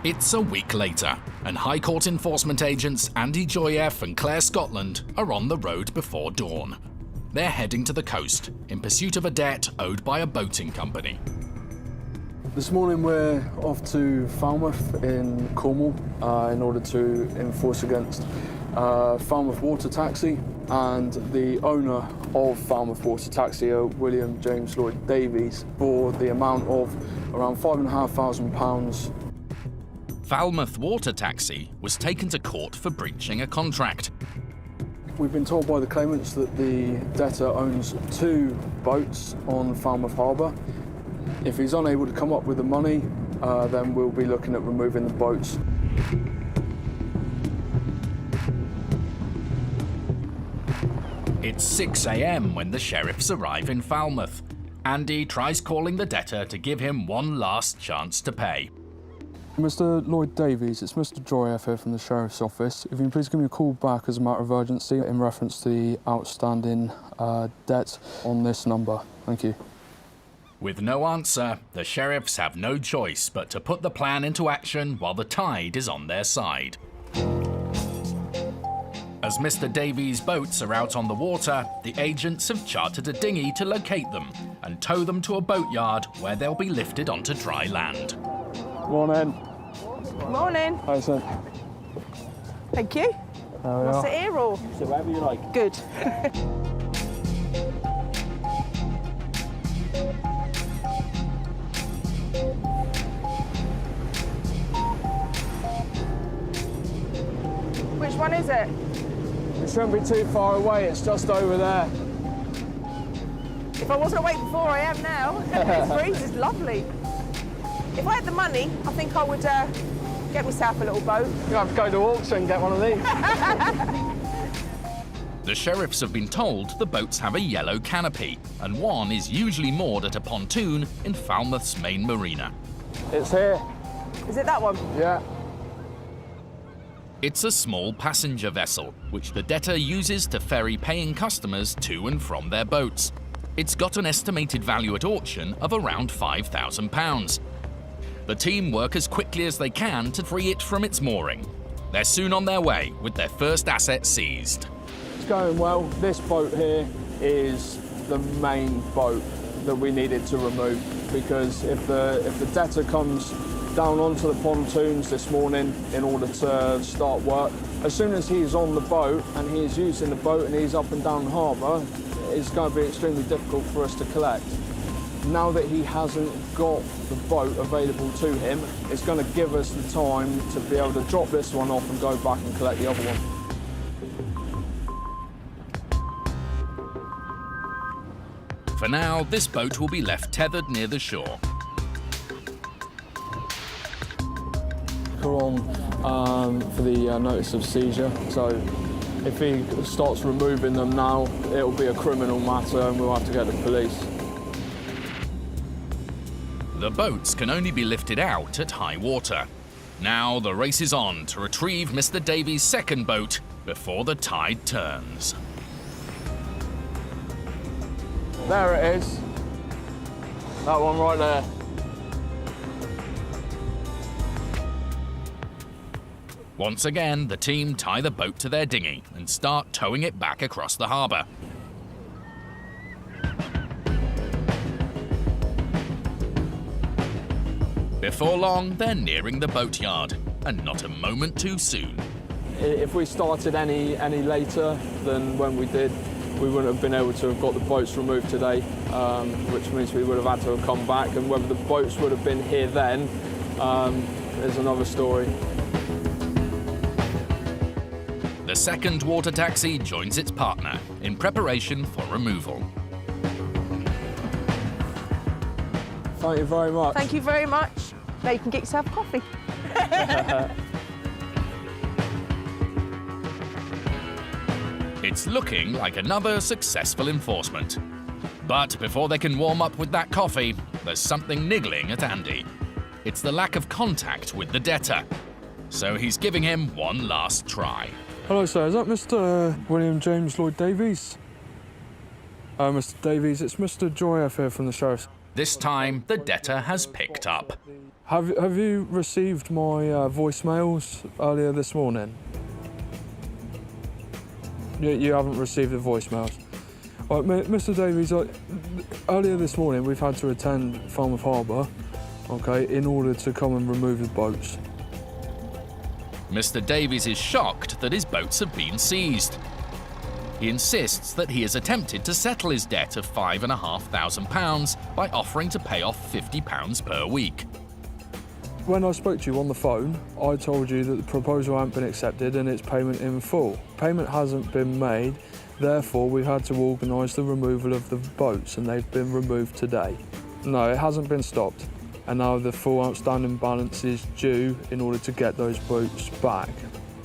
It's a week later, and High Court enforcement agents Andy Joyef and Claire Scotland are on the road before dawn. They're heading to the coast in pursuit of a debt owed by a boating company. This morning we're off to Falmouth in Cornwall in order to enforce against Falmouth Water Taxi and the owner of Falmouth Water Taxi, William James Lloyd Davies, for the amount of around £5,500. Falmouth Water Taxi was taken to court for breaching a contract. We've been told by the claimants that the debtor owns 2 boats on Falmouth Harbour. If he's unable to come up with the money, then we'll be looking at removing the boats. It's 6 a.m. when the sheriffs arrive in Falmouth. Andy tries calling the debtor to give him one last chance to pay. Mr. Lloyd Davies, it's Mr. Joyef here from the Sheriff's Office. If you can please give me a call back as a matter of urgency in reference to the outstanding debt on this number. Thank you. With no answer, the sheriffs have no choice but to put the plan into action while the tide is on their side. As Mr. Davies' boats are out on the water, the agents have chartered a dinghy to locate them and tow them to a boatyard where they'll be lifted onto dry land. Morning. Morning. Hi, sir. Thank you. What's it here or? So whatever you like. Good. Which one is it? It shouldn't be too far away, it's just over there. If I wasn't awake before, I am now. This breeze is lovely. If I had the money, I think I would get myself a little boat. You have to go to auction and get one of these. The sheriffs have been told the boats have a yellow canopy, and one is usually moored at a pontoon in Falmouth's main marina. It's here. Is it that one? Yeah. It's a small passenger vessel, which the debtor uses to ferry paying customers to and from their boats. It's got an estimated value at auction of around £5,000. The team work as quickly as they can to free it from its mooring. They're soon on their way with their first asset seized. It's going well. This boat here is the main boat that we needed to remove, because if the debtor comes down onto the pontoons this morning in order to start work, as soon as he's on the boat and he's using the boat and he's up and down harbour, it's going to be extremely difficult for us to collect. Now that he hasn't got the boat available to him, it's going to give us the time to be able to drop this one off and go back and collect the other one. For now, this boat will be left tethered near the shore. We're on for the notice of seizure, so if he starts removing them now, it'll be a criminal matter and we'll have to get the police. The boats can only be lifted out at high water. Now the race is on to retrieve Mr. Davies' second boat before the tide turns. There it is. That one right there. Once again, the team tie the boat to their dinghy and start towing it back across the harbour. Before long, they're nearing the boatyard, and not a moment too soon. If we started any later than when we did, we wouldn't have been able to have got the boats removed today, which means we would have had to have come back, and whether the boats would have been here then is another story. The second water taxi joins its partner in preparation for removal. Thank you very much. Thank you very much. Now you can get yourself a coffee. It's looking like another successful enforcement. But before they can warm up with that coffee, there's something niggling at Andy. It's the lack of contact with the debtor. So he's giving him one last try. Hello, sir. Is that Mr. William James Lloyd Davies? Mr. Davies, it's Mr. Joyef here from the Sheriff's. This time, the debtor has picked up. Have you received my voicemails earlier this morning? You haven't received the voicemails. Right, Mr. Davies, earlier this morning we've had to attend Falmouth Harbour, okay, in order to come and remove the boats. Mr. Davies is shocked that his boats have been seized. He insists that he has attempted to settle his debt of £5,500 by offering to pay off £50 per week. When I spoke to you on the phone, I told you that the proposal hadn't been accepted and it's payment in full. Payment hasn't been made, therefore we've had to organise the removal of the boats and they've been removed today. No, it hasn't been stopped, and now the full outstanding balance is due in order to get those boats back.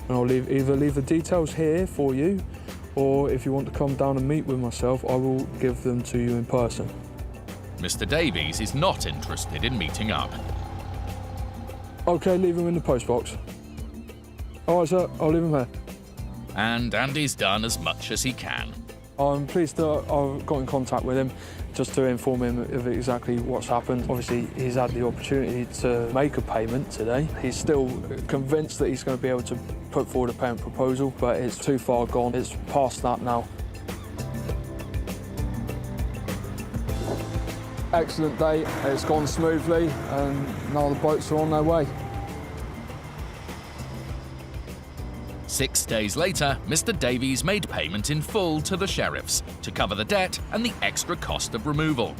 And I'll either leave the details here for you, or if you want to come down and meet with myself, I will give them to you in person. Mr. Davies is not interested in meeting up. Okay, leave them in the postbox. All right, sir, I'll leave them here. And Andy's done as much as he can. I'm pleased that I've got in contact with him just to inform him of exactly what's happened. Obviously, he's had the opportunity to make a payment today. He's still convinced that he's going to be able to put forward a payment proposal, but it's too far gone. It's past that now. Excellent day. It's gone smoothly, and now the boats are on their way. 6 days later, Mr. Davies made payment in full to the sheriffs to cover the debt and the extra cost of removal.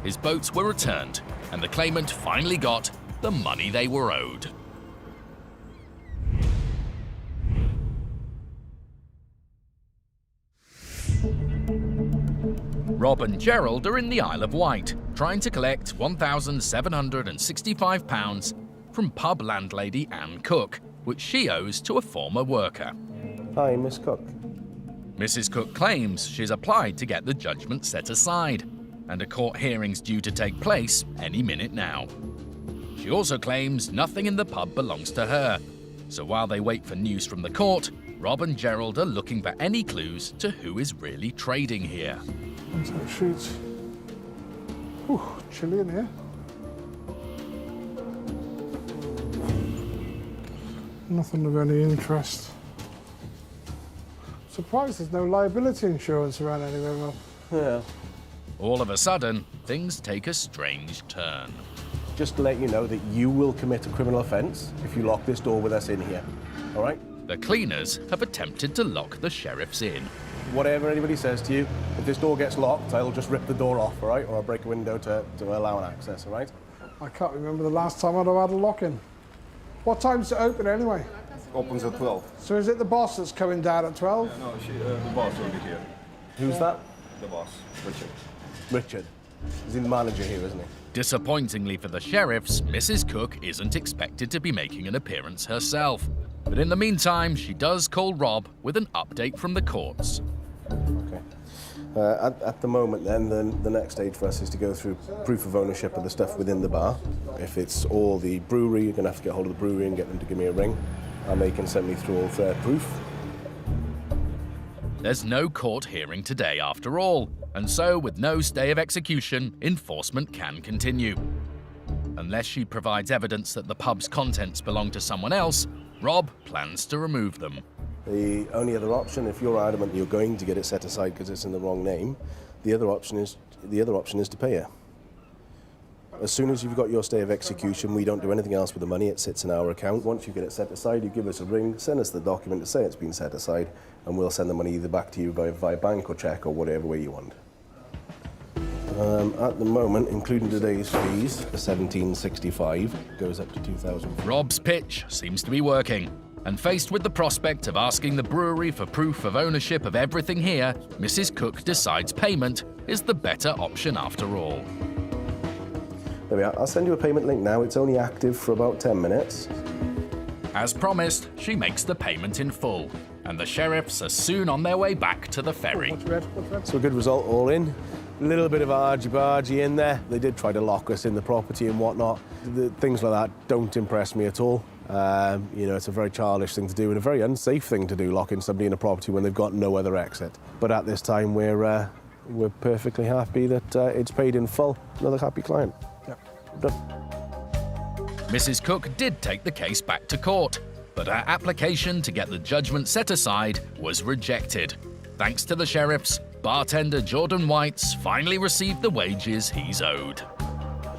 His boats were returned, and the claimant finally got the money they were owed. Rob and Gerald are in the Isle of Wight, trying to collect £1,765 from pub landlady Anne Cook, which she owes to a former worker. Hi, Miss Cook. Mrs. Cook claims she's applied to get the judgment set aside, and a court hearing's due to take place any minute now. She also claims nothing in the pub belongs to her, so while they wait for news from the court, Rob and Gerald are looking for any clues to who is really trading here. That sheet. Ooh, chilly in here. Nothing of any interest. Surprised there's no liability insurance around anywhere, Rob. Yeah. All of a sudden, things take a strange turn. Just to let you know that you will commit a criminal offence if you lock this door with us in here. All right? The cleaners have attempted to lock the sheriffs in. Whatever anybody says to you, if this door gets locked, I'll just rip the door off, all right? Or I'll break a window to allow an access, all right? I can't remember the last time I'd have had a lock-in. What time's it open anyway? Opens at 12. So is it the boss that's coming down at 12? No, the boss will be here. Who's that? The boss, Richard. Richard. He's the manager here, isn't he? Disappointingly for the sheriffs, Mrs. Cook isn't expected to be making an appearance herself. But in the meantime, she does call Rob with an update from the courts. Okay. At the moment, then, the next stage for us is to go through proof of ownership of the stuff within the bar. If it's all the brewery, you're going to have to get hold of the brewery and get them to give me a ring, and they can send me through all their proof. There's no court hearing today after all, and so with no stay of execution, enforcement can continue. Unless she provides evidence that the pub's contents belong to someone else, Rob plans to remove them. The only other option, if you're adamant you're going to get it set aside because it's in the wrong name, the other option is to pay her. As soon as you've got your stay of execution, we don't do anything else with the money. It sits in our account. Once you get it set aside, you give us a ring, send us the document to say it's been set aside, and we'll send the money either back to you via bank or cheque or whatever way you want. At the moment, including today's fees, the $1,765 goes up to $2,000. Rob's pitch seems to be working. And faced with the prospect of asking the brewery for proof of ownership of everything here, Mrs. Cook decides payment is the better option after all. There we are. I'll send you a payment link now. It's only active for about 10 minutes. As promised, she makes the payment in full, and the sheriffs are soon on their way back to the ferry. What's red? So a good result all in. A little bit of argy-bargy in there. They did try to lock us in the property and whatnot. Things like that don't impress me at all. You know, it's a very childish thing to do and a very unsafe thing to do, locking somebody in a property when they've got no other exit. But at this time, we're We're perfectly happy that it's paid in full. Another happy client. Yeah. Done. Mrs. Cook did take the case back to court, but her application to get the judgment set aside was rejected. Thanks to the sheriffs, bartender Jordan Whites finally received the wages he's owed.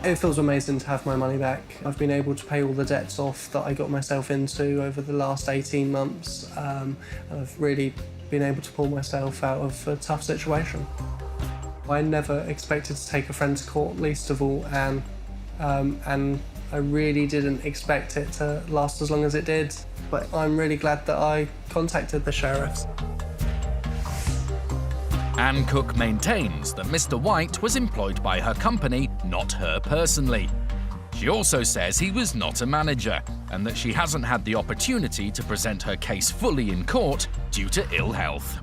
It feels amazing to have my money back. I've been able to pay all the debts off that I got myself into over the last 18 months. I've really been able to pull myself out of a tough situation. I never expected to take a friend to court, least of all Anne, and I really didn't expect it to last as long as it did. But I'm really glad that I contacted the sheriffs. Anne Cook maintains that Mr. White was employed by her company, not her personally. She also says he was not a manager and that she hasn't had the opportunity to present her case fully in court due to ill health.